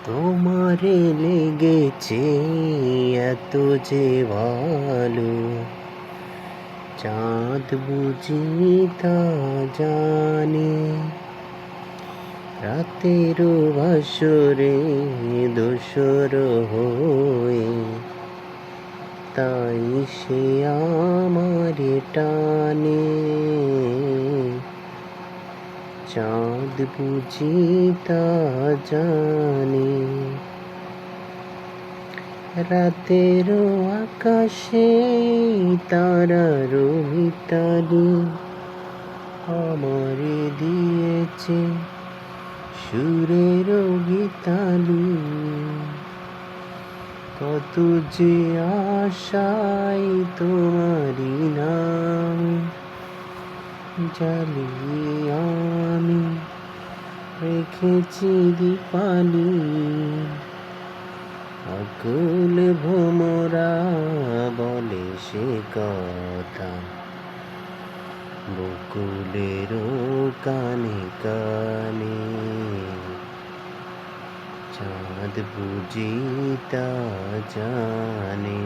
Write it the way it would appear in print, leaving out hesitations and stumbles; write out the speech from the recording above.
তোমারে লেগেছে এত যে ভালো, চাঁদ বুঝি তা জানে। রাতের ভাসরে দোসর হয়ে, তাই সে আমারে টানে। চাঁদ বুঝি তা জানে। রাতের আকাশে তারার মিতালি আমারে দিয়েছে সুরের গীতালি। কত যে আশায় তোমারি নাম জ্বালিয়ে আমি রেখেছি দীপালি। আকুল ভোমরা বলে সে কথা, বকুলের কানে কানে। চাঁদ বুঝি তা জানে।